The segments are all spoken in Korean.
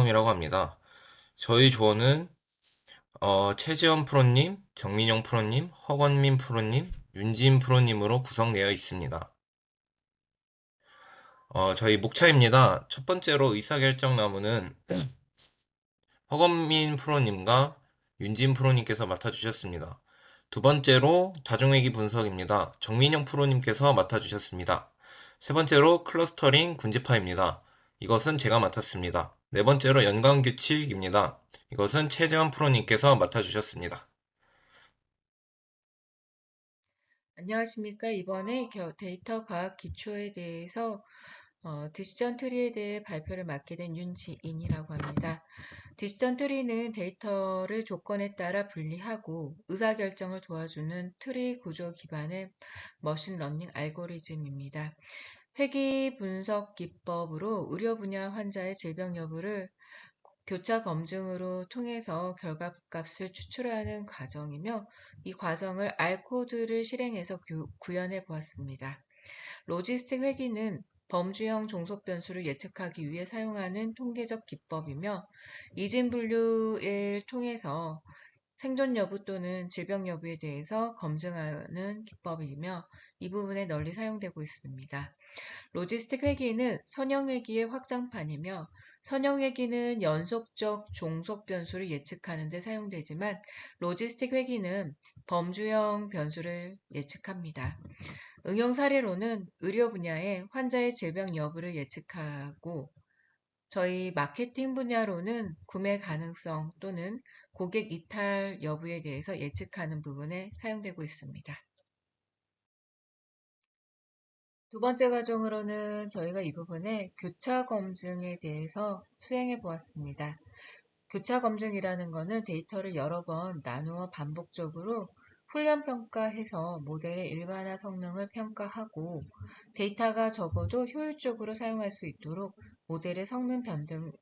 최재형이라고 합니다. 저희 조언은 최재원 프로님, 정민용 프로님, 허건민 프로님, 윤지인 프로님으로 구성되어 있습니다. 저희 목차입니다. 첫 번째로 의사결정나무는 허건민 프로님과 윤지인 프로님께서 맡아주셨습니다. 두 번째로 다중회귀 분석입니다. 정민용 프로님께서 맡아주셨습니다. 세 번째로 클러스터링 군지파입니다. 이것은 제가 맡았습니다. 네 번째로 연관규칙입니다. 이것은 최재원 프로님께서 맡아주셨습니다. 안녕하십니까. 이번에 데이터 과학 기초에 대해서 디시전 트리에 대해 발표를 맡게 된 윤지인이라고 합니다. 디시전 트리는 데이터를 조건에 따라 분리하고 의사결정을 도와주는 트리 구조 기반의 머신러닝 알고리즘입니다. 회귀 분석 기법으로 의료 분야 환자의 질병 여부를 교차 검증으로 통해서 결과값을 추출하는 과정이며 이 과정을 R코드를 실행해서 구현해 보았습니다. 로지스틱 회귀는 범주형 종속 변수를 예측하기 위해 사용하는 통계적 기법이며 이진 분류를 통해서 생존 여부 또는 질병 여부에 대해서 검증하는 기법이며 이 부분에 널리 사용되고 있습니다. 로지스틱 회귀는 선형 회귀의 확장판이며 선형 회귀는 연속적 종속 변수를 예측하는 데 사용되지만 로지스틱 회귀는 범주형 변수를 예측합니다. 응용 사례로는 의료 분야의 환자의 질병 여부를 예측하고 저희 마케팅 분야로는 구매 가능성 또는 고객 이탈 여부에 대해서 예측하는 부분에 사용되고 있습니다. 두 번째 과정으로는 저희가 이 부분에 교차 검증에 대해서 수행해 보았습니다. 교차 검증이라는 것은 데이터를 여러 번 나누어 반복적으로 훈련 평가해서 모델의 일반화 성능을 평가하고 데이터가 적어도 효율적으로 사용할 수 있도록 모델의 성능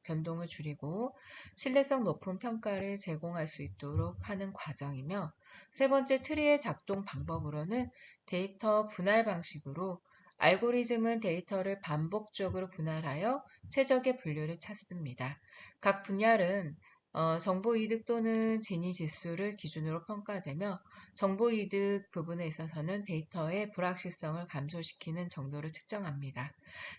변동을 줄이고 신뢰성 높은 평가를 제공할 수 있도록 하는 과정이며 세 번째 트리의 작동 방법으로는 데이터 분할 방식으로 알고리즘은 데이터를 반복적으로 분할하여 최적의 분류를 찾습니다. 각 분할은 정보이득 또는 진위 지수를 기준으로 평가되며 정보이득 부분에 있어서는 데이터의 불확실성을 감소시키는 정도를 측정합니다.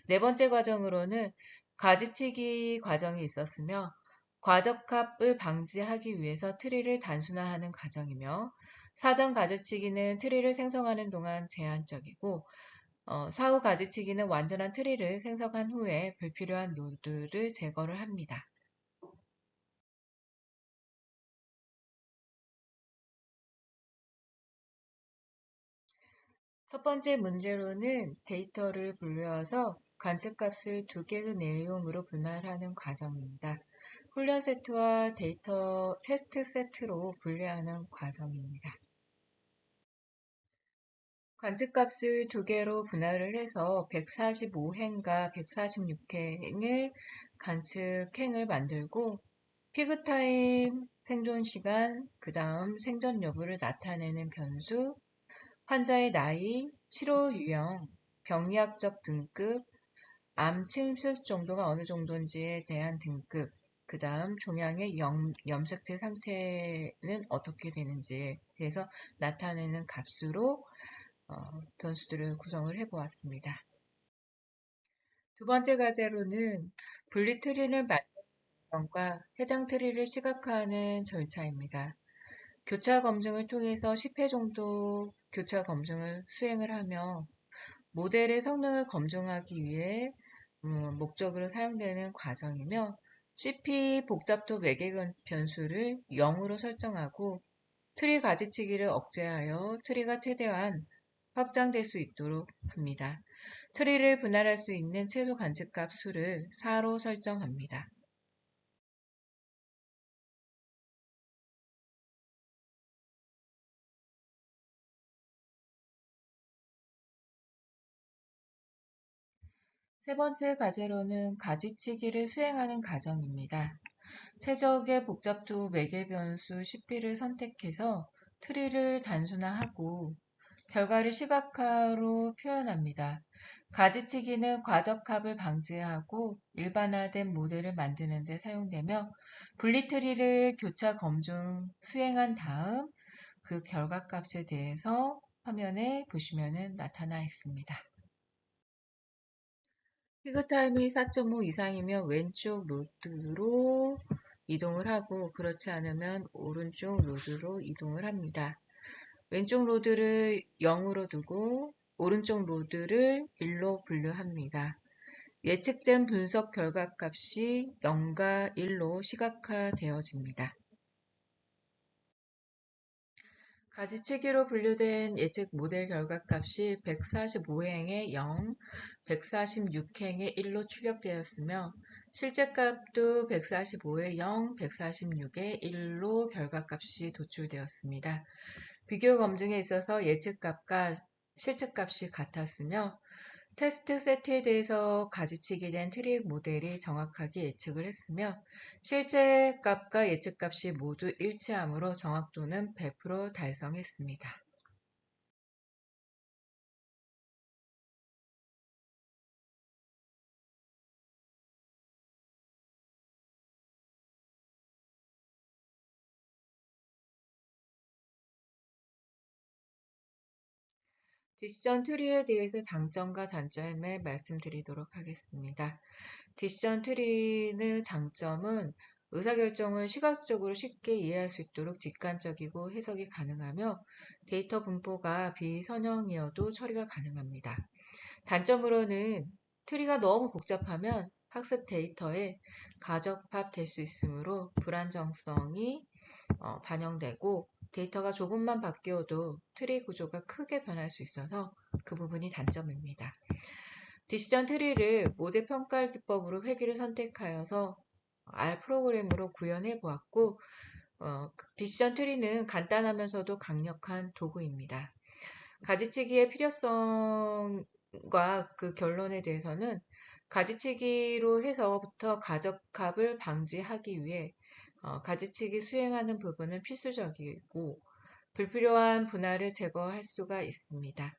네 번째 과정으로는 가지치기 과정이 있었으며 과적합을 방지하기 위해서 트리를 단순화하는 과정이며 사전 가지치기는 트리를 생성하는 동안 제한적이고 사후 가지치기는 완전한 트리를 생성한 후에 불필요한 노드를 제거를 합니다. 첫 번째 문제로는 데이터를 분류해서 관측값을 두 개의 내용으로 분할하는 과정입니다. 훈련 세트와 데이터 테스트 세트로 분류하는 과정입니다. 관측값을 두 개로 분할을 해서 145행과 146행의 관측행을 만들고 피그타임, 생존시간, 그 다음 생존 여부를 나타내는 변수, 환자의 나이, 치료 유형, 병리학적 등급, 암 침습 정도가 어느 정도인지에 대한 등급, 그 다음 종양의 염색체 상태는 어떻게 되는지에 대해서 나타내는 값으로 변수들을 구성을 해보았습니다. 두 번째 과제로는 분리 트리를 만드는 과정과 해당 트리를 시각화하는 절차입니다. 교차 검증을 통해서 10회 정도 교차 검증을 수행을 하며 모델의 성능을 검증하기 위해 목적으로 사용되는 과정이며 CP 복잡도 매개 변수를 0으로 설정하고 트리 가지치기를 억제하여 트리가 최대한 확장될 수 있도록 합니다. 트리를 분할할 수 있는 최소 관측값 수를 4로 설정합니다. 세 번째 과제로는 가지치기를 수행하는 과정입니다. 최적의 복잡도 매개 변수 CP를 선택해서 트리를 단순화하고 결과를 시각화로 표현합니다. 가지치기는 과적합을 방지하고 일반화된 모델을 만드는 데 사용되며 분리트리를 교차 검증 수행한 다음 그 결과값에 대해서 화면에 보시면 나타나 있습니다. 피그타임이 4.5 이상이면 왼쪽 로드로 이동을 하고 그렇지 않으면 오른쪽 로드로 이동을 합니다. 왼쪽 로드를 0으로 두고 오른쪽 로드를 1로 분류합니다. 예측된 분석 결과값이 0과 1로 시각화되어집니다. 가지치기로 분류된 예측 모델 결과값이 145행의 0, 146행의 1로 출력되었으며 실제 값도 145의 0, 146의 1로 결과값이 도출되었습니다. 비교 검증에 있어서 예측값과 실측값이 같았으며 테스트 세트에 대해서 가지치기 된 트릭 모델이 정확하게 예측을 했으며 실제 값과 예측값이 모두 일치하므로 정확도는 100% 달성했습니다. 디시전 트리에 대해서 장점과 단점을 말씀드리도록 하겠습니다. 디시전 트리의 장점은 의사결정을 시각적으로 쉽게 이해할 수 있도록 직관적이고 해석이 가능하며 데이터 분포가 비선형이어도 처리가 가능합니다. 단점으로는 트리가 너무 복잡하면 학습 데이터에 가적합될 수 있으므로 불안정성이 반영되고 데이터가 조금만 바뀌어도 트리 구조가 크게 변할 수 있어서 그 부분이 단점입니다. 디시전 트리를 모델 평가 기법으로 회귀를 선택하여서 R 프로그램으로 구현해 보았고 디시전 트리는 간단하면서도 강력한 도구입니다. 가지치기의 필요성과 그 결론에 대해서는 가지치기로 해서부터 가적합을 방지하기 위해 가지치기 수행하는 부분은 필수적이고 불필요한 분할을 제거할 수가 있습니다.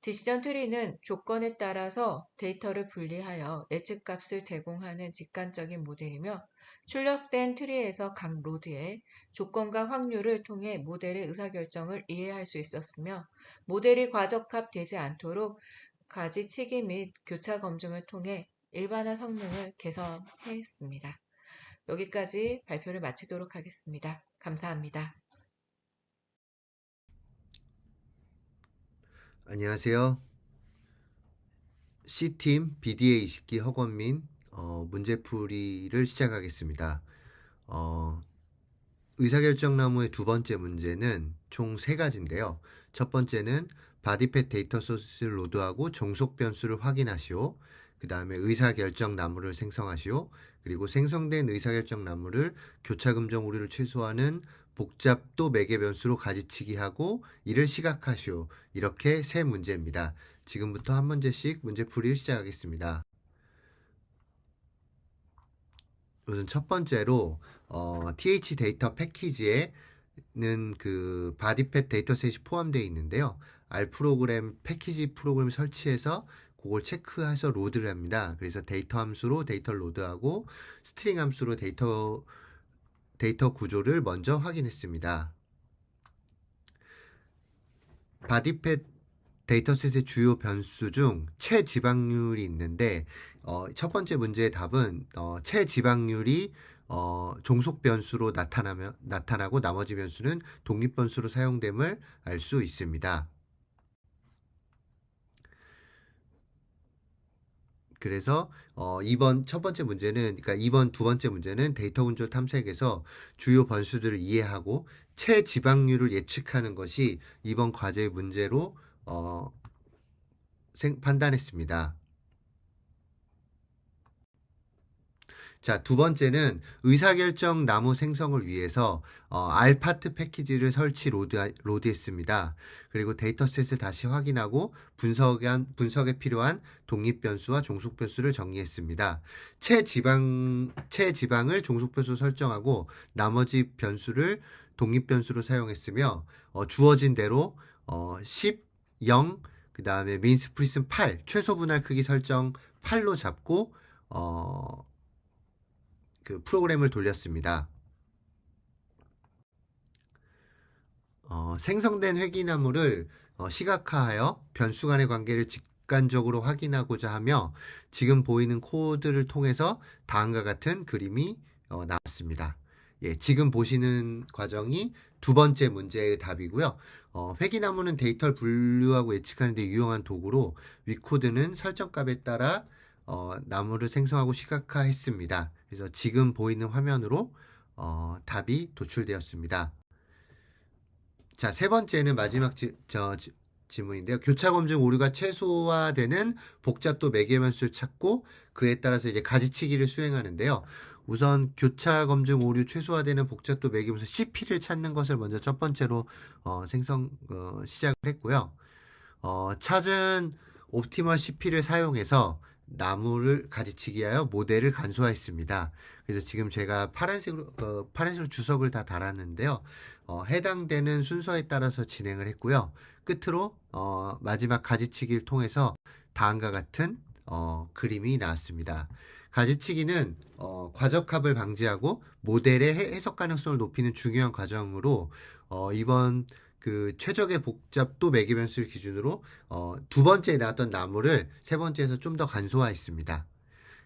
디시전 트리는 조건에 따라서 데이터를 분리하여 예측값을 제공하는 직관적인 모델이며 출력된 트리에서 각 로드의 조건과 확률을 통해 모델의 의사결정을 이해할 수 있었으며 모델이 과적합되지 않도록 가지치기 및 교차 검증을 통해 일반화 성능을 개선했습니다. 여기까지 발표를 마치도록 하겠습니다. 감사합니다. 안녕하세요. C팀 BDA 20기 허건민 문제풀이를 시작하겠습니다. 의사결정나무의 두 번째 문제는 총 세 가지인데요. 첫 번째는 바디팻 데이터 소스를 로드하고 종속 변수를 확인하시오. 그 다음에 의사결정나무를 생성하시오. 그리고 생성된 의사결정나무를 교차금정 오류를 최소화하는 복잡도 매개 변수로 가지치기하고 이를 시각하시오. 이렇게 세 문제입니다. 지금부터 한 문제씩 문제풀이를 시작하겠습니다. 우선 첫 번째로 TH 데이터 패키지에는 그 바디팻 데이터셋이 포함되어 있는데요. R 프로그램 패키지 프로그램 설치해서 그걸 체크해서 로드를 합니다. 그래서 데이터 함수로 데이터를 로드하고 스트링 함수로 데이터 구조를 먼저 확인했습니다. 바디팻 데이터셋의 주요 변수 중 체지방률이 있는데 첫 번째 문제의 답은 체지방률이 종속 변수로 나타나고 나머지 변수는 독립 변수로 사용됨을 알 수 있습니다. 그래서 이번 첫 번째 문제는 그러니까 이번 두 번째 문제는 데이터 군조 탐색에서 주요 변수들을 이해하고 체지방률을 예측하는 것이 이번 과제의 문제로 판단했습니다. 자, 두 번째는 의사결정 나무 생성을 위해서 알파트 패키지를 설치 로드했습니다. 그리고 데이터셋을 다시 확인하고 분석에 필요한 독립변수와 종속변수를 정리했습니다. 체지방을 종속변수로 설정하고 나머지 변수를 독립변수로 사용했으며 주어진 대로 10, 0, 그 다음에 민스 프리슨 8, 최소 분할 크기 설정 8로 잡고 그 프로그램을 돌렸습니다. 생성된 회귀나무를 시각화하여 변수 간의 관계를 직관적으로 확인하고자 하며 지금 보이는 코드를 통해서 다음과 같은 그림이 나왔습니다. 예, 지금 보시는 과정이 두 번째 문제의 답이고요. 회귀나무는 데이터를 분류하고 예측하는 데 유용한 도구로 위코드는 설정값에 따라 나무를 생성하고 시각화했습니다. 그래서 지금 보이는 화면으로 답이 도출되었습니다. 자, 세 번째는 마지막 지문인데요. 교차 검증 오류가 최소화되는 복잡도 매개변수를 찾고 그에 따라서 이제 가지치기를 수행하는데요. 우선 교차 검증 오류 최소화되는 복잡도 매개변수 CP를 찾는 것을 먼저 첫 번째로 시작을 했고요. 찾은 옵티멀 CP를 사용해서 나무를 가지치기하여 모델을 간소화했습니다. 그래서 지금 제가 파란색으로 주석을 다 달았는데요. 해당되는 순서에 따라서 진행을 했고요. 끝으로 마지막 가지치기를 통해서 다음과 같은 그림이 나왔습니다. 가지치기는 과적합을 방지하고 모델의 해석 가능성을 높이는 중요한 과정으로 이번 그 최적의 복잡도 매개변수를 기준으로 두 번째에 나왔던 나무를 세 번째에서 좀 더 간소화했습니다.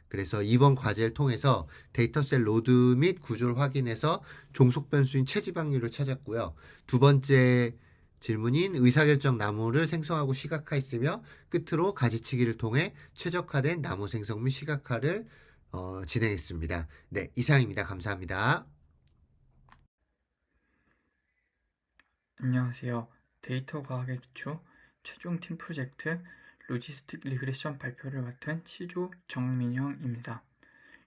그래서 이번 과제를 통해서 데이터셋 로드 및 구조를 확인해서 종속 변수인 체지방률을 찾았고요. 두 번째 질문인 의사결정 나무를 생성하고 시각화했으며 끝으로 가지치기를 통해 최적화된 나무 생성 및 시각화를 진행했습니다. 네, 이상입니다. 감사합니다. 안녕하세요. 데이터 과학의 기초 최종 팀 프로젝트 로지스틱 리그레션 발표를 맡은 시조 정민형입니다.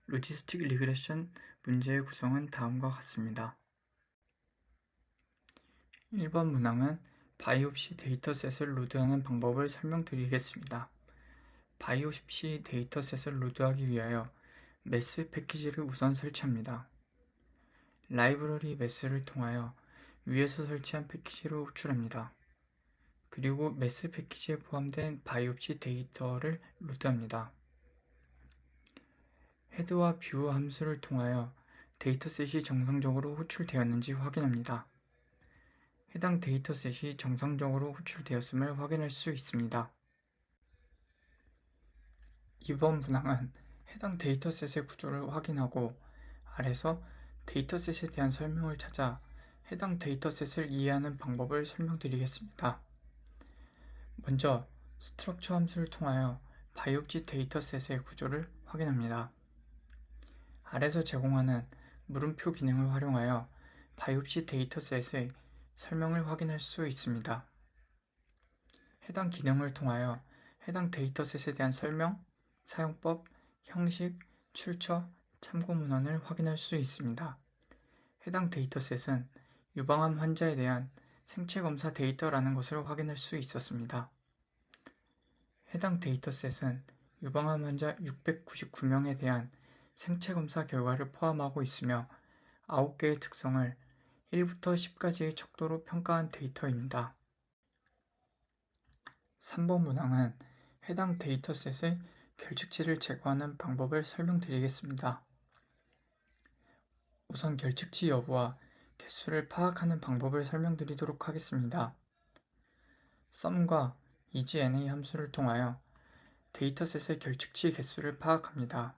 로지스틱 리그레션 문제의 구성은 다음과 같습니다. 1번 문항은 바이옵시 데이터셋을 로드하는 방법을 설명드리겠습니다. 바이옵시 데이터셋을 로드하기 위하여 매스 패키지를 우선 설치합니다. 라이브러리 매스를 통하여 위에서 설치한 패키지를 호출합니다. 그리고 매스 패키지에 포함된 바이옵시 데이터를 로드합니다. 헤드와 뷰 함수를 통하여 데이터셋이 정상적으로 호출되었는지 확인합니다. 해당 데이터셋이 정상적으로 호출되었음을 확인할 수 있습니다. 이번 문항은 해당 데이터셋의 구조를 확인하고 아래서 데이터셋에 대한 설명을 찾아 해당 데이터셋을 이해하는 방법을 설명드리겠습니다. 먼저 스트럭처 함수를 통하여 바이옵시 데이터셋의 구조를 확인합니다. 아래서 제공하는 물음표 기능을 활용하여 바이옵시 데이터셋의 설명을 확인할 수 있습니다. 해당 기능을 통하여 해당 데이터셋에 대한 설명, 사용법, 형식, 출처, 참고 문헌을 확인할 수 있습니다. 해당 데이터셋은 유방암 환자에 대한 생체검사 데이터라는 것을 확인할 수 있었습니다. 해당 데이터셋은 유방암 환자 699명에 대한 생체검사 결과를 포함하고 있으며 9개의 특성을 1부터 10까지의 척도로 평가한 데이터입니다. 3번 문항은 해당 데이터셋의 결측치를 제거하는 방법을 설명드리겠습니다. 우선 결측치 여부와 개수를 파악하는 방법을 설명드리도록 하겠습니다. sum과 EGNA 함수를 통하여 데이터셋의 결측치 개수를 파악합니다.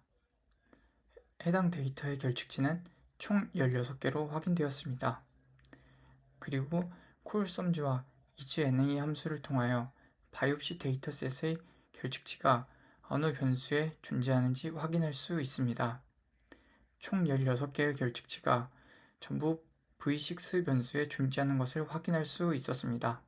해당 데이터의 결측치는 총 16개로 확인되었습니다. 그리고 콜썸즈와 EGNA 함수를 통하여 바이옵시 데이터셋의 결측치가 어느 변수에 존재하는지 확인할 수 있습니다. 총 16개의 결측치가 전부 V6 변수에 존재하는 것을 확인할 수 있었습니다.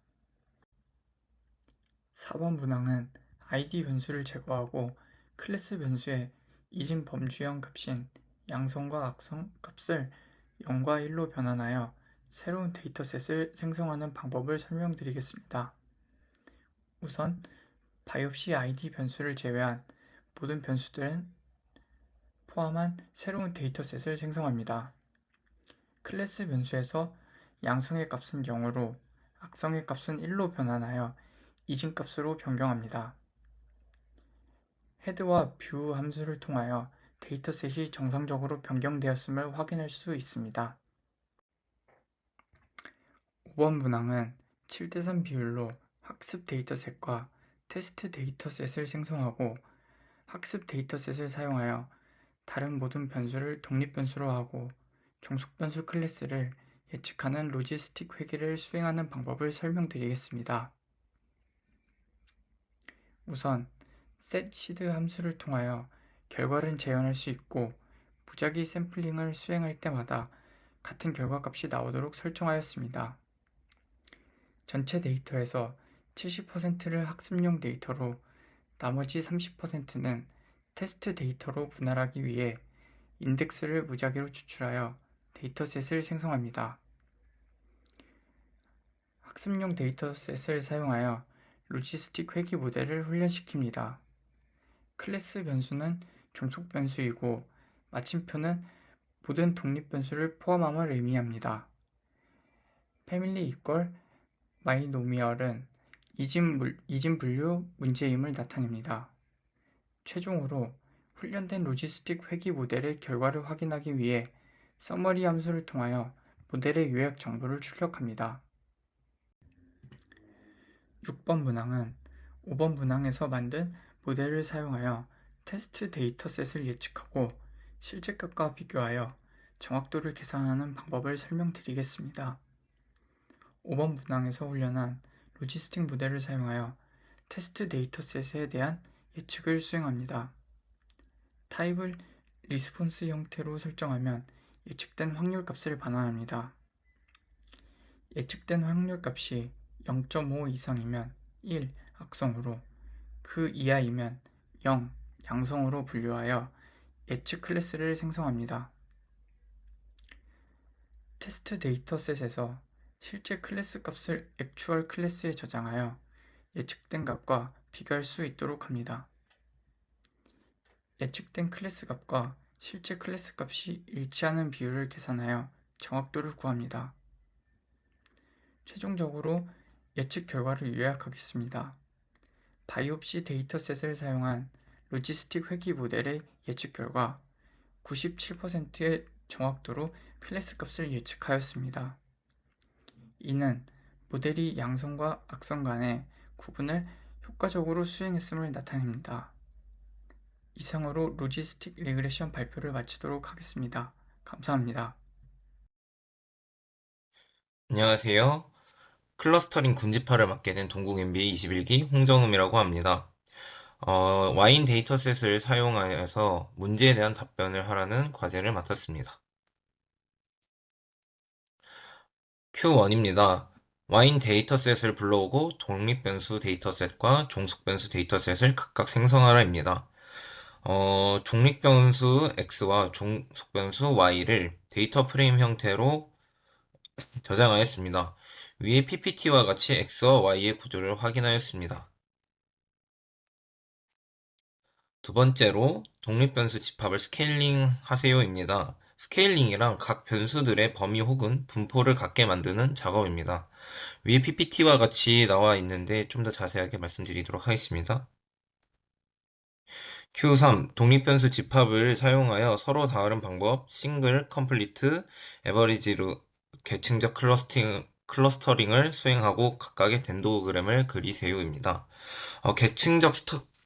4번 문항은 id 변수를 제거하고 클래스 변수의 이진 범주형 값인 양성과 악성 값을 0과 1로 변환하여 새로운 데이터셋을 생성하는 방법을 설명드리겠습니다. 우선 바이옵시 id 변수를 제외한 모든 변수들은 포함한 새로운 데이터셋을 생성합니다. 클래스 변수에서 양성의 값은 0으로 악성의 값은 1로 변환하여 이진값으로 변경합니다. 헤드와 뷰 함수를 통하여 데이터셋이 정상적으로 변경되었음을 확인할 수 있습니다. 5번 문항은 7대3 비율로 학습 데이터셋과 테스트 데이터셋을 생성하고 학습 데이터셋을 사용하여 다른 모든 변수를 독립변수로 하고 종속변수 클래스를 예측하는 로지스틱 회계를 수행하는 방법을 설명드리겠습니다. 우선 setSeed 함수를 통하여 결과를 재현할 수 있고 무작위 샘플링을 수행할 때마다 같은 결과값이 나오도록 설정하였습니다. 전체 데이터에서 70%를 학습용 데이터로 나머지 30%는 테스트 데이터로 분할하기 위해 인덱스를 무작위로 추출하여 데이터셋을 생성합니다. 학습용 데이터셋을 사용하여 로지스틱 회귀 모델을 훈련시킵니다. 클래스 변수는 종속 변수이고 마침표는 모든 독립 변수를 포함함을 의미합니다. 패밀리 이퀄 바이노미얼은 이진 분류 문제임을 나타냅니다. 최종으로 훈련된 로지스틱 회귀 모델의 결과를 확인하기 위해 서머리 함수를 통하여 모델의 요약 정보를 출력합니다. 6번 문항은 5번 문항에서 만든 모델을 사용하여 테스트 데이터셋을 예측하고 실제값과 비교하여 정확도를 계산하는 방법을 설명드리겠습니다. 5번 문항에서 훈련한 로지스틱 모델을 사용하여 테스트 데이터셋에 대한 예측을 수행합니다. 타입을 리스폰스 형태로 설정하면 예측된 확률 값을 반환합니다. 예측된 확률 값이 0.5 이상이면 1 악성으로, 그 이하이면 0 양성으로 분류하여 예측 클래스를 생성합니다. 테스트 데이터셋에서 실제 클래스 값을 액추얼 클래스에 저장하여 예측된 값과 비교할 수 있도록 합니다. 예측된 클래스 값과 실제 클래스 값이 일치하는 비율을 계산하여 정확도를 구합니다. 최종적으로 예측 결과를 요약하겠습니다. 바이옵시 데이터셋을 사용한 로지스틱 회귀 모델의 예측 결과 97%의 정확도로 클래스 값을 예측하였습니다. 이는 모델이 양성과 악성 간의 구분을 효과적으로 수행했음을 나타냅니다. 이상으로 로지스틱 리그레션 발표를 마치도록 하겠습니다. 감사합니다. 안녕하세요. 클러스터링 군집화를 맡게 된 동국 MBA 21기 홍정음이라고 합니다. 와인 데이터셋을 사용하여서 문제에 대한 답변을 하라는 과제를 맡았습니다. Q1입니다. 와인 데이터셋을 불러오고 독립변수 데이터셋과 종속변수 데이터셋을 각각 생성하라입니다. 독립변수 X와 종속변수 Y를 데이터 프레임 형태로 저장하였습니다. 위에 PPT와 같이 X와 Y의 구조를 확인하였습니다. 두 번째로 독립변수 집합을 스케일링 하세요입니다. 스케일링이란 각 변수들의 범위 혹은 분포를 같게 만드는 작업입니다. 위에 PPT와 같이 나와 있는데 좀 더 자세하게 말씀드리도록 하겠습니다. Q3. 독립변수 집합을 사용하여 서로 다른 방법, 싱글, 컴플리트, 에버리지로 계층적 클러스터링을 수행하고 각각의 덴도그램을 그리세요입니다. 계층적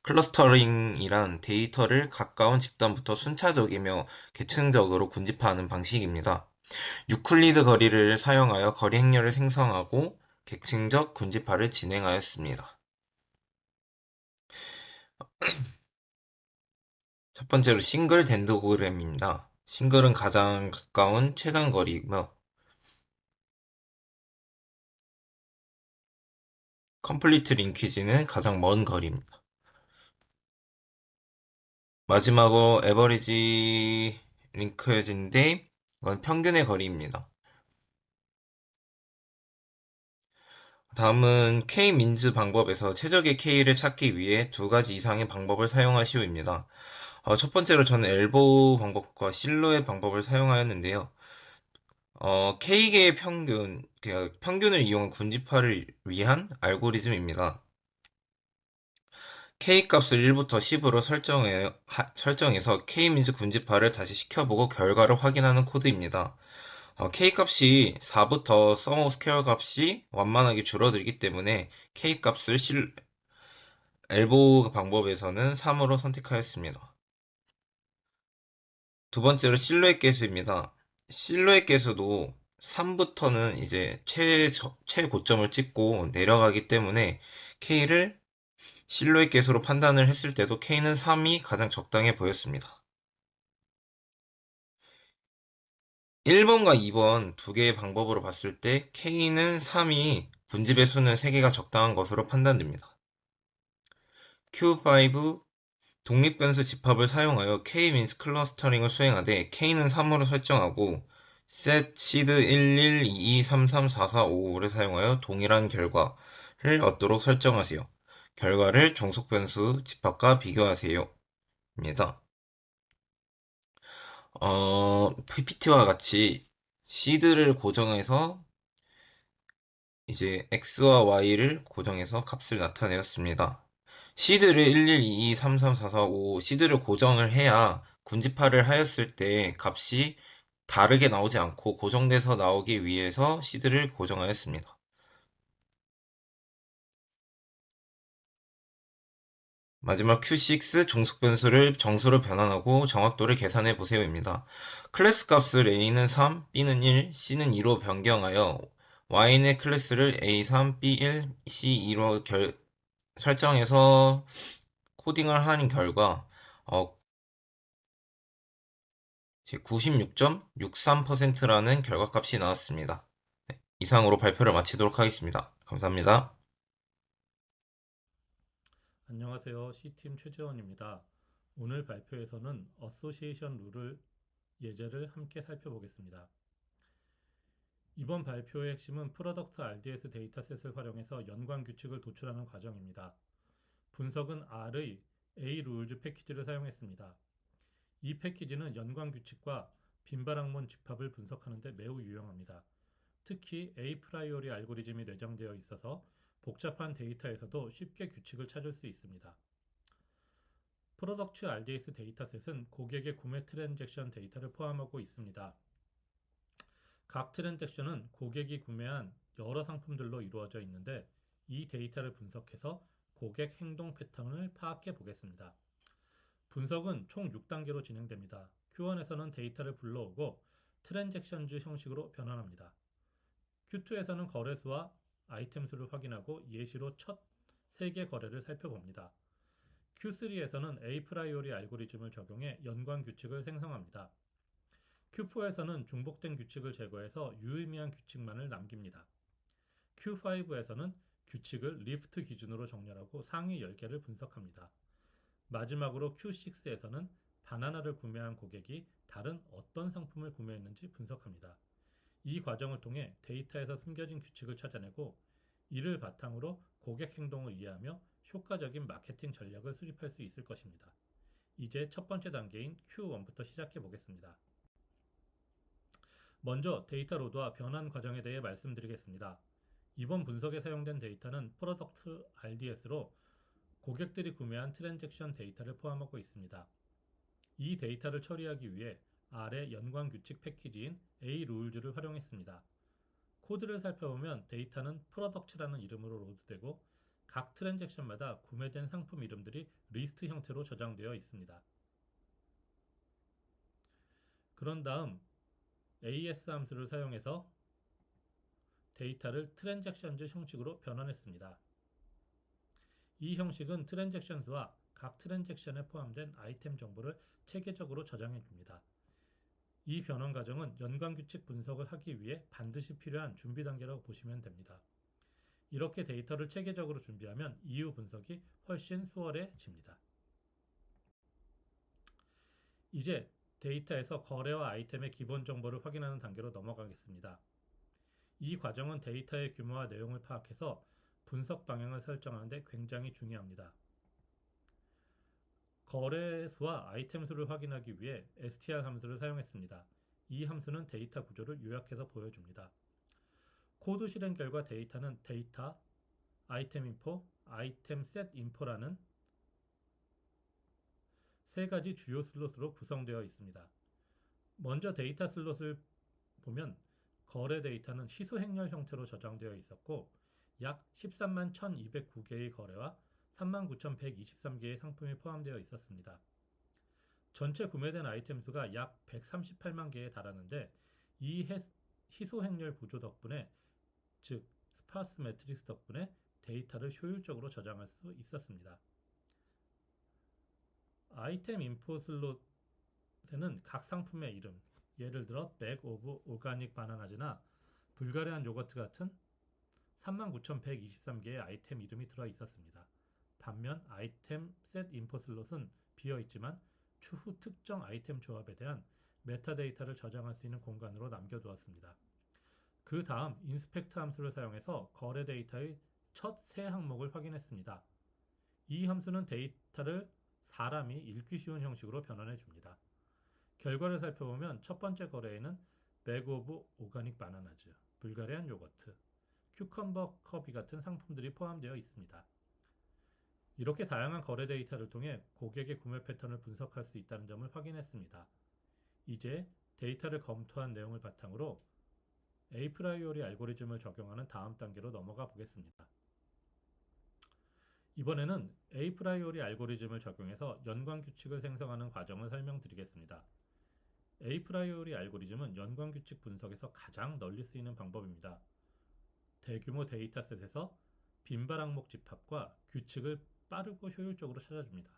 클러스터링이란 데이터를 가까운 집단부터 순차적이며 계층적으로 군집화하는 방식입니다. 유클리드 거리를 사용하여 거리 행렬을 생성하고 계층적 군집화를 진행하였습니다. 첫 번째로 싱글 덴도그램입니다. 싱글은 가장 가까운 최단 거리이며 컴플리트 링키지는 가장 먼 거리입니다. 마지막으로 에버리지 링크진인데 이건 평균의 거리입니다. 다음은 K-민즈 방법에서 최적의 K를 찾기 위해 두 가지 이상의 방법을 사용하시오입니다. 첫 번째로 저는 엘보우 방법과 실로의 방법을 사용하였는데요. K개의 평균, 평균을 이용한 군집화를 위한 알고리즘입니다. K 값을 1부터 10으로 설정해서 K-means 군집화를 다시 시켜보고 결과를 확인하는 코드입니다. K 값이 4부터 sum of square 값이 완만하게 줄어들기 때문에 K 값을 엘보 방법에서는 3으로 선택하였습니다. 두 번째로 실루엣 계수입니다. 실루엣 계수도 3부터는 이제 최고점을 찍고 내려가기 때문에 K를 실루엣 계수로 판단을 했을 때도 K는 3이 가장 적당해 보였습니다. 1번과 2번 두 개의 방법으로 봤을 때 K는 3이 분집의 수는 3개가 적당한 것으로 판단됩니다. Q5 독립변수 집합을 사용하여 K-means 클러스터링을 수행하되 K는 3으로 설정하고 set seed 1122334455를 사용하여 동일한 결과를 얻도록 설정하세요. 결과를 종속변수 집합과 비교하세요. 입니다. PPT와 같이 seed를 고정해서 이제 x와 y를 고정해서 값을 나타내었습니다. 시드를 1122334455 시드를 고정을 해야 군집화를 하였을 때 값이 다르게 나오지 않고 고정돼서 나오기 위해서 시드를 고정하였습니다. 마지막 Q6 종속변수를 정수로 변환하고 정확도를 계산해 보세요입니다. 클래스 값을 A는 3, B는 1, C는 2로 변경하여 Y의 클래스를 A3, B1, C2로 설정해서 코딩을 한 결과 96.63%라는 결과값이 나왔습니다. 네, 이상으로 발표를 마치도록 하겠습니다. 감사합니다. 안녕하세요. C팀 최재원입니다. 오늘 발표에서는 어소시에이션 룰을 예제를 함께 살펴보겠습니다. 이번 발표의 핵심은 프로덕트 RDS 데이터셋을 활용해서 연관 규칙을 도출하는 과정입니다. 분석은 R의 A 룰즈 패키지를 사용했습니다. 이 패키지는 연관 규칙과 빈바락문 집합을 분석하는 데 매우 유용합니다. 특히 A 프라이오리 알고리즘이 내장되어 있어서 복잡한 데이터에서도 쉽게 규칙을 찾을 수 있습니다. 프로덕트 RDS 데이터셋은 고객의 구매 트랜잭션 데이터를 포함하고 있습니다. 각 트랜잭션은 고객이 구매한 여러 상품들로 이루어져 있는데 이 데이터를 분석해서 고객 행동 패턴을 파악해 보겠습니다. 분석은 총 6단계로 진행됩니다. Q1에서는 데이터를 불러오고 트랜잭션즈 형식으로 변환합니다. Q2에서는 거래수와 아이템 수를 확인하고 예시로 첫 3개 거래를 살펴봅니다. Q3에서는 A 프라이오리 알고리즘을 적용해 연관 규칙을 생성합니다. Q4에서는 중복된 규칙을 제거해서 유의미한 규칙만을 남깁니다. Q5에서는 규칙을 리프트 기준으로 정렬하고 상위 10개를 분석합니다. 마지막으로 Q6에서는 바나나를 구매한 고객이 다른 어떤 상품을 구매했는지 분석합니다. 이 과정을 통해 데이터에서 숨겨진 규칙을 찾아내고 이를 바탕으로 고객 행동을 이해하며 효과적인 마케팅 전략을 수립할 수 있을 것입니다. 이제 첫 번째 단계인 Q1부터 시작해 보겠습니다. 먼저 데이터 로드와 변환 과정에 대해 말씀드리겠습니다. 이번 분석에 사용된 데이터는 프로덕트 RDS로 고객들이 구매한 트랜잭션 데이터를 포함하고 있습니다. 이 데이터를 처리하기 위해 R의 연관 규칙 패키지인 A-룰즈를 활용했습니다. 코드를 살펴보면 데이터는 프로덕트라는 이름으로 로드되고 각 트랜잭션마다 구매된 상품 이름들이 리스트 형태로 저장되어 있습니다. 그런 다음 AS 함수를 사용해서 데이터를 트랜잭션즈 형식으로 변환했습니다. 이 형식은 트랜잭션 수와 각 트랜잭션에 포함된 아이템 정보를 체계적으로 저장해 줍니다. 이 변환 과정은 연관 규칙 분석을 하기 위해 반드시 필요한 준비 단계라고 보시면 됩니다. 이렇게 데이터를 체계적으로 준비하면 이후 분석이 훨씬 수월해집니다. 이제 데이터에서 거래와 아이템의 기본 정보를 확인하는 단계로 넘어가겠습니다. 이 과정은 데이터의 규모와 내용을 파악해서 분석 방향을 설정하는 데 굉장히 중요합니다. 거래수와 아이템 수를 확인하기 위해 str 함수를 사용했습니다. 이 함수는 데이터 구조를 요약해서 보여줍니다. 코드 실행 결과 데이터는 데이터, 아이템 인포, 아이템 셋 인포라는 세 가지 주요 슬롯으로 구성되어 있습니다. 먼저 데이터 슬롯을 보면 거래 데이터는 희소 행렬 형태로 저장되어 있었고 약 13만 1209개의 거래와 39,123개의 상품이 포함되어 있었습니다. 전체 구매된 아이템 수가 약 138만 개에 달하는데 이 희소 행렬 구조 덕분에 즉 스파스 매트릭스 덕분에 데이터를 효율적으로 저장할 수 있었습니다. 아이템 인포 슬롯에는 각 상품의 이름, 예를 들어 백 오브 오가닉 바나나즈나 불가리안 요거트 같은 39,123개의 아이템 이름이 들어 있었습니다. 반면 아이템 셋 인포 슬롯은 비어 있지만 추후 특정 아이템 조합에 대한 메타데이터를 저장할 수 있는 공간으로 남겨두었습니다. 그 다음 인스펙트 함수를 사용해서 거래 데이터의 첫 세 항목을 확인했습니다. 이 함수는 데이터를 사람이 읽기 쉬운 형식으로 변환해 줍니다. 결과를 살펴보면 첫 번째 거래에는 백 오브 오가닉 바나나즈, 불가리안 요거트, 큐컴버 커비 같은 상품들이 포함되어 있습니다. 이렇게 다양한 거래 데이터를 통해 고객의 구매 패턴을 분석할 수 있다는 점을 확인했습니다. 이제 데이터를 검토한 내용을 바탕으로 에이프라이오리 알고리즘을 적용하는 다음 단계로 넘어가 보겠습니다. 이번에는 에이프라이오리 알고리즘을 적용해서 연관 규칙을 생성하는 과정을 설명드리겠습니다. 에이프라이오리 알고리즘은 연관 규칙 분석에서 가장 널리 쓰이는 방법입니다. 대규모 데이터셋에서 빈발 항목 집합과 규칙을 빠르고 효율적으로 찾아줍니다.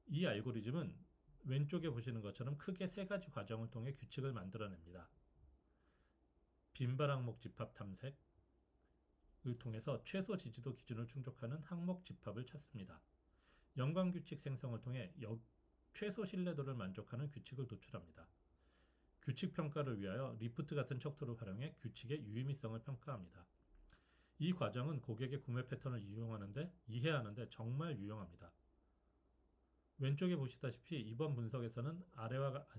이 알고리즘은 왼쪽에 보시는 것처럼 크게 세 가지 과정을 통해 규칙을 만들어냅니다. 빈발 항목 집합 탐색을 통해서 최소 지지도 기준을 충족하는 항목 집합을 찾습니다. 연관 규칙 생성을 통해 최소 신뢰도를 만족하는 규칙을 도출합니다. 규칙 평가를 위하여 리프트 같은 척도를 활용해 규칙의 유의미성을 평가합니다. 이 과정은 고객의 구매 패턴을 이해하는데 정말 유용합니다. 왼쪽에 보시다시피 이번 분석에서는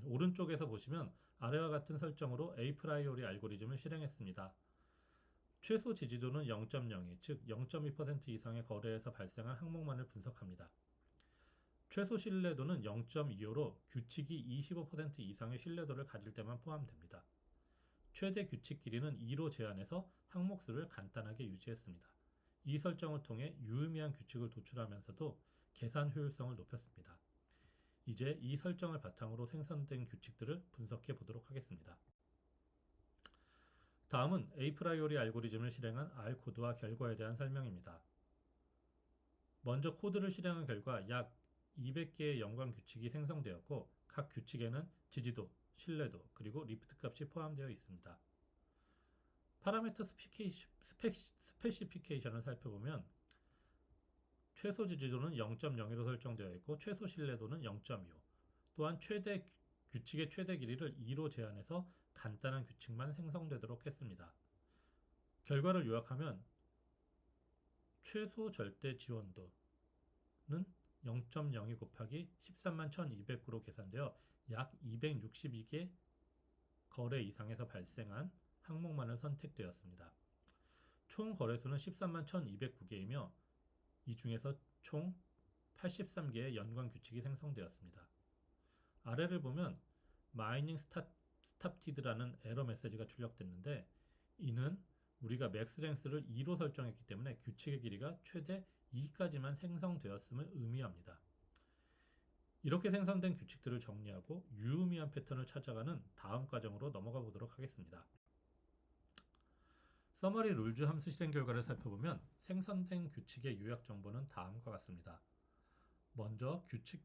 오른쪽에서 보시면 아래와 같은 설정으로 에이프라이오리 알고리즘을 실행했습니다. 최소 지지도는 0.02, 즉 0.2% 이상의 거래에서 발생한 항목만을 분석합니다. 최소 신뢰도는 0.25로 규칙이 25% 이상의 신뢰도를 가질 때만 포함됩니다. 최대 규칙 길이는 2로 제한해서 항목 수를 간단하게 유지했습니다. 이 설정을 통해 유의미한 규칙을 도출하면서도 계산 효율성을 높였습니다. 이제 이 설정을 바탕으로 생성된 규칙들을 분석해 보도록 하겠습니다. 다음은 에이프라이오리 알고리즘을 실행한 R 코드와 결과에 대한 설명입니다. 먼저 코드를 실행한 결과 약 200개의 연관 규칙이 생성되었고 각 규칙에는 지지도, 신뢰도, 그리고 리프트 값이 포함되어 있습니다. 파라미터 스페시피케이션을 살펴보면 최소 지지도는 0.01로 설정되어 있고 최소 신뢰도는 0.25. 또한 규칙의 최대 길이를 2로 제한해서 간단한 규칙만 생성되도록 했습니다. 결과를 요약하면 최소 절대 지원도는 0.02 곱하기 13만 1209로 계산되어 약 262개 거래 이상에서 발생한 항목만을 선택되었습니다. 총 거래수는 13만 1209개이며 이 중에서 총 83개의 연관 규칙이 생성되었습니다. 아래를 보면 마이닝 스탑티드라는 에러 메시지가 출력됐는데 이는 우리가 맥스랭스를 2로 설정했기 때문에 규칙의 길이가 최대 2까지만 생성되었음을 의미합니다. 이렇게 생성된 규칙들을 정리하고 유의미한 패턴을 찾아가는 다음 과정으로 넘어가 보도록 하겠습니다. 서머리 룰즈 함수 실행 결과를 살펴보면 생성된 규칙의 요약 정보는 다음과 같습니다. 먼저 규칙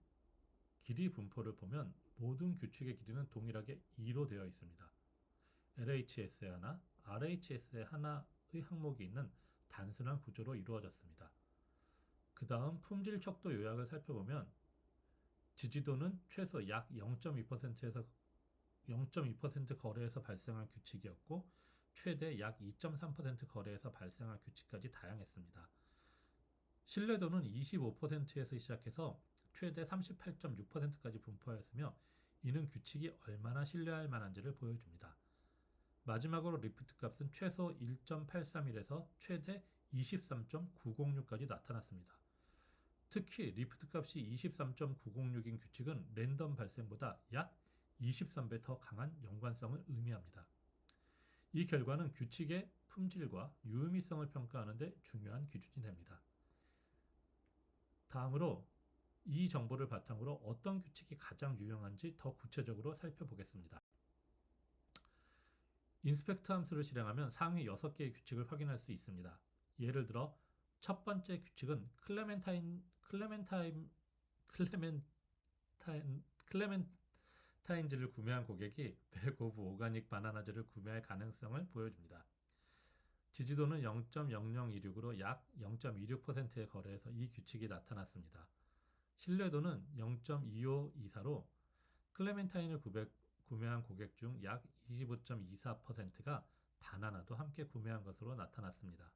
길이 분포를 보면 모든 규칙의 길이는 동일하게 2로 되어 있습니다. LHS에 하나, RHS에 하나의 항목이 있는 단순한 구조로 이루어졌습니다. 그 다음 품질 척도 요약을 살펴보면 지지도는 최소 약 0.2%에서 0.2% 거래에서 발생한 규칙이었고 최대 약 2.3% 거래에서 발생한 규칙까지 다양했습니다. 신뢰도는 25%에서 시작해서 최대 38.6%까지 분포하였으며 이는 규칙이 얼마나 신뢰할 만한지를 보여줍니다. 마지막으로 리프트 값은 최소 1.831에서 최대 23.906까지 나타났습니다. 특히 리프트 값이 23.906인 규칙은 랜덤 발생보다 약 23배 더 강한 연관성을 의미합니다. 이 결과는 규칙의 품질과 유의미성을 평가하는 데 중요한 기준이 됩니다. 다음으로 이 정보를 바탕으로 어떤 규칙이 가장 유용한지 더 구체적으로 살펴보겠습니다. 인스펙트 함수를 실행하면 상위 6개의 규칙을 확인할 수 있습니다. 예를 들어 첫 번째 규칙은 클레멘타인즈를 구매한 고객이 백 오브 오가닉 바나나즈를 구매할 가능성을 보여줍니다. 지지도는 0.0026으로 약 0.26%의 거래에서 이 규칙이 나타났습니다. 신뢰도는 0.2524로 클레멘타인을 구매한 고객 중 약 25.24%가 바나나도 함께 구매한 것으로 나타났습니다.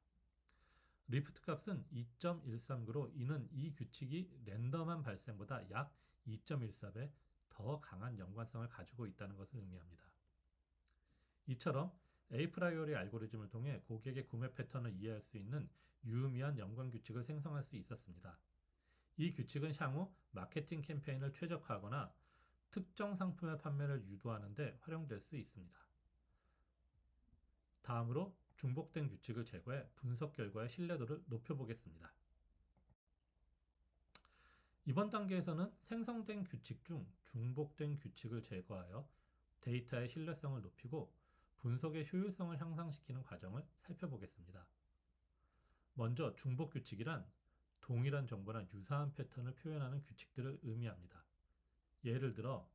리프트 값은 2.139로 이는 이 규칙이 랜덤한 발생보다 약 2.14배 더 강한 연관성을 가지고 있다는 것을 의미합니다. 이처럼 에이프라이오리 알고리즘을 통해 고객의 구매 패턴을 이해할 수 있는 유의미한 연관 규칙을 생성할 수 있었습니다. 이 규칙은 향후 마케팅 캠페인을 최적화하거나 특정 상품의 판매를 유도하는 데 활용될 수 있습니다. 다음으로 중복된 규칙을 제거해 분석 결과의 신뢰도를 높여보겠습니다. 이번 단계에서는 생성된 규칙 중 중복된 규칙을 제거하여 데이터의 신뢰성을 높이고 분석의 효율성을 향상시키는 과정을 살펴보겠습니다. 먼저 중복 규칙이란 동일한 정보나 유사한 패턴을 표현하는 규칙들을 의미합니다. 예를 들어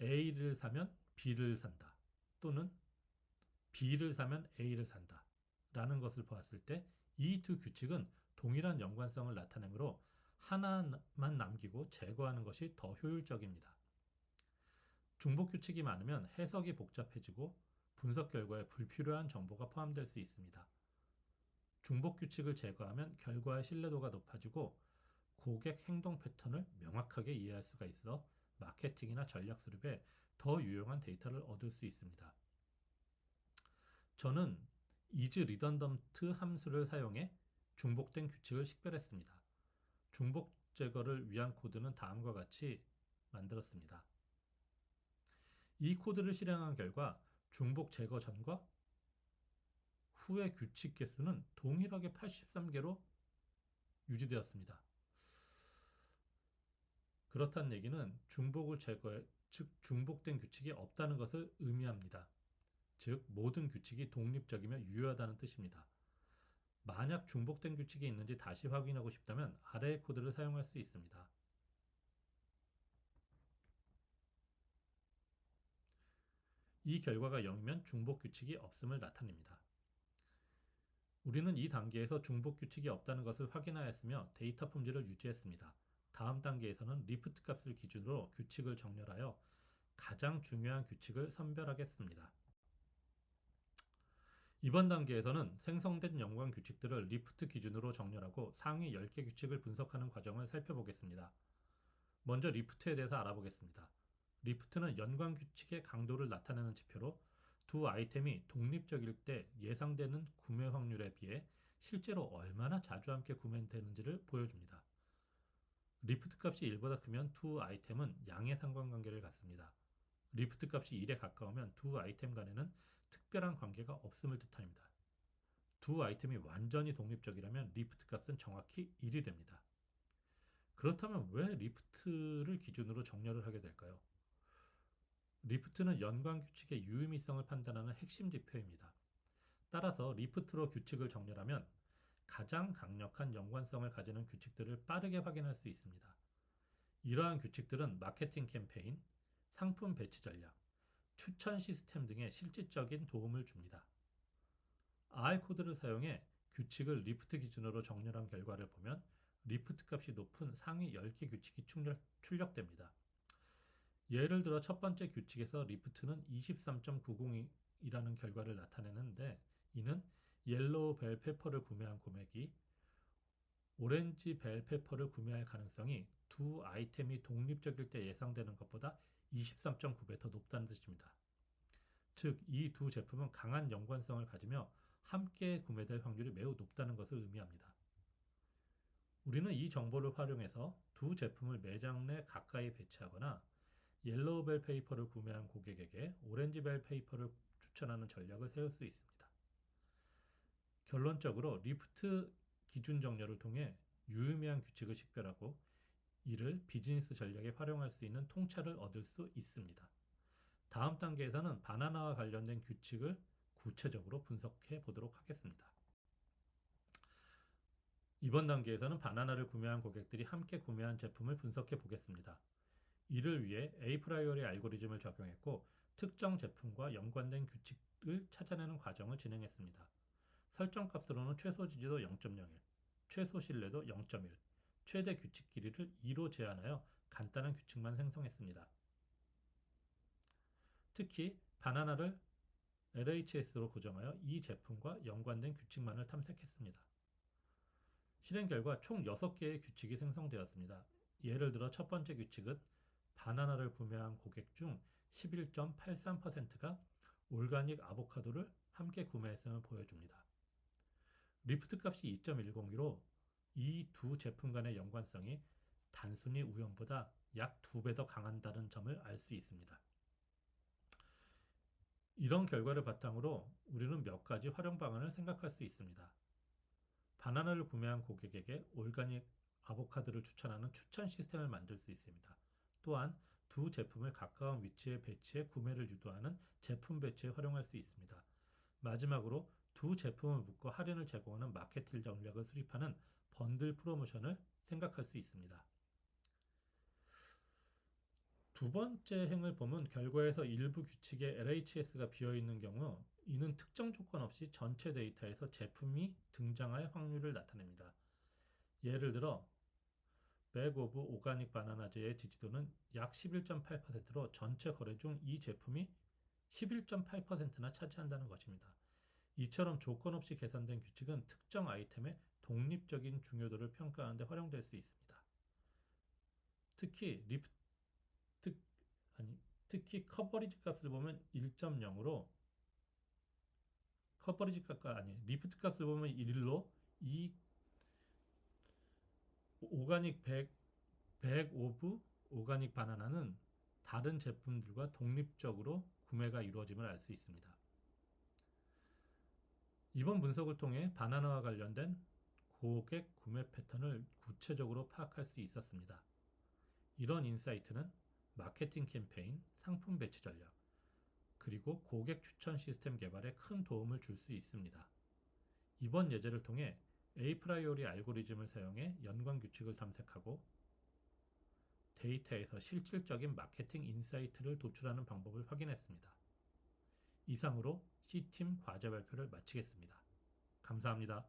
A를 사면 B를 산다 또는 B를 사면 A를 산다 라는 것을 보았을 때 이 두 규칙은 동일한 연관성을 나타내므로 하나만 남기고 제거하는 것이 더 효율적입니다. 중복 규칙이 많으면 해석이 복잡해지고 분석 결과에 불필요한 정보가 포함될 수 있습니다. 중복 규칙을 제거하면 결과의 신뢰도가 높아지고 고객 행동 패턴을 명확하게 이해할 수가 있어 마케팅이나 전략 수립에 더 유용한 데이터를 얻을 수 있습니다. 저는 is redundant 함수를 사용해 중복된 규칙을 식별했습니다. 중복 제거를 위한 코드는 다음과 같이 만들었습니다. 이 코드를 실행한 결과 중복 제거 전과 후의 규칙 개수는 동일하게 83개로 유지되었습니다. 그렇다는 얘기는 중복을 제거해, 즉 중복된 규칙이 없다는 것을 의미합니다. 즉 모든 규칙이 독립적이며 유효하다는 뜻입니다. 만약 중복된 규칙이 있는지 다시 확인하고 싶다면 아래의 코드를 사용할 수 있습니다. 이 결과가 0이면 중복 규칙이 없음을 나타냅니다. 우리는 이 단계에서 중복 규칙이 없다는 것을 확인하였으며 데이터 품질을 유지했습니다. 다음 단계에서는 리프트 값을 기준으로 규칙을 정렬하여 가장 중요한 규칙을 선별하겠습니다. 이번 단계에서는 생성된 연관 규칙들을 리프트 기준으로 정렬하고 상위 10개 규칙을 분석하는 과정을 살펴보겠습니다. 먼저 리프트에 대해서 알아보겠습니다. 리프트는 연관 규칙의 강도를 나타내는 지표로 두 아이템이 독립적일 때 예상되는 구매 확률에 비해 실제로 얼마나 자주 함께 구매되는지를 보여줍니다. 리프트 값이 1보다 크면 두 아이템은 양의 상관관계를 갖습니다. 리프트 값이 1에 가까우면 두 아이템 간에는 특별한 관계가 없음을 뜻합니다. 두 아이템이 완전히 독립적이라면 리프트 값은 정확히 1이 됩니다. 그렇다면 왜 리프트를 기준으로 정렬을 하게 될까요? 리프트는 연관 규칙의 유의미성을 판단하는 핵심 지표입니다. 따라서 리프트로 규칙을 정렬하면 가장 강력한 연관성을 가지는 규칙들을 빠르게 확인할 수 있습니다. 이러한 규칙들은 마케팅 캠페인, 상품 배치 전략, 추천 시스템 등에 실질적인 도움을 줍니다. R 코드를 사용해 규칙을 리프트 기준으로 정렬한 결과를 보면 리프트 값이 높은 상위 10개 규칙이 출력됩니다. 예를 들어 첫 번째 규칙에서 리프트는 23.90이라는 결과를 나타내는데 이는 옐로우 벨 페퍼를 구매한 금액이 오렌지 벨 페퍼를 구매할 가능성이 두 아이템이 독립적일 때 예상되는 것보다 23.9배 더 높다는 뜻입니다. 즉, 이 두 제품은 강한 연관성을 가지며 함께 구매될 확률이 매우 높다는 것을 의미합니다. 우리는 이 정보를 활용해서 두 제품을 매장 내 가까이 배치하거나 옐로우벨 페이퍼를 구매한 고객에게 오렌지벨 페이퍼를 추천하는 전략을 세울 수 있습니다. 결론적으로 리프트 기준 정렬을 통해 유의미한 규칙을 식별하고 이를 비즈니스 전략에 활용할 수 있는 통찰을 얻을 수 있습니다. 다음 단계에서는 바나나와 관련된 규칙을 구체적으로 분석해 보도록 하겠습니다. 이번 단계에서는 바나나를 구매한 고객들이 함께 구매한 제품을 분석해 보겠습니다. 이를 위해 에이프라이오리 알고리즘을 적용했고 특정 제품과 연관된 규칙을 찾아내는 과정을 진행했습니다. 설정값으로는 최소 지지도 0.01, 최소 신뢰도 0.1, 최대 규칙 길이를 2로 제한하여 간단한 규칙만 생성했습니다. 특히 바나나를 LHS로 고정하여 이 제품과 연관된 규칙만을 탐색했습니다. 실행 결과 총 6개의 규칙이 생성되었습니다. 예를 들어 첫 번째 규칙은 바나나를 구매한 고객 중 11.83%가 올가닉 아보카도를 함께 구매했음을 보여줍니다. 리프트 값이 2.102로 이 두 제품 간의 연관성이 단순히 우연보다 약 2배 더 강한다는 점을 알 수 있습니다. 이런 결과를 바탕으로 우리는 몇 가지 활용 방안을 생각할 수 있습니다. 바나나를 구매한 고객에게 올가닉 아보카도를 추천하는 추천 시스템을 만들 수 있습니다. 또한 두 제품을 가까운 위치에 배치해 구매를 유도하는 제품 배치에 활용할 수 있습니다. 마지막으로 두 제품을 묶어 할인을 제공하는 마케팅 전략을 수립하는 번들 프로모션을 생각할 수 있습니다. 두 번째 행을 보면 결과에서 일부 규칙의 LHS가 비어있는 경우 이는 특정 조건 없이 전체 데이터에서 제품이 등장할 확률을 나타냅니다. 예를 들어 백 오브 오가닉 바나나제의 지지도는 약 11.8%로 전체 거래 중 이 제품이 11.8%나 차지한다는 것입니다. 이처럼 조건 없이 계산된 규칙은 특정 아이템의 독립적인 중요도를 평가하는 데 활용될 수 있습니다. 특히 커버리지 값을 보면 1.0으로 리프트 값을 보면 1로 이 오가닉 100 오브 오가닉 바나나는 다른 제품들과 독립적으로 구매가 이루어짐을 알 수 있습니다. 이번 분석을 통해 바나나와 관련된 고객 구매 패턴을 구체적으로 파악할 수 있었습니다. 이런 인사이트는 마케팅 캠페인, 상품 배치 전략, 그리고 고객 추천 시스템 개발에 큰 도움을 줄 수 있습니다. 이번 예제를 통해 에이프라이오리 알고리즘을 사용해 연관 규칙을 탐색하고 데이터에서 실질적인 마케팅 인사이트를 도출하는 방법을 확인했습니다. 이상으로 C팀 과제 발표를 마치겠습니다. 감사합니다.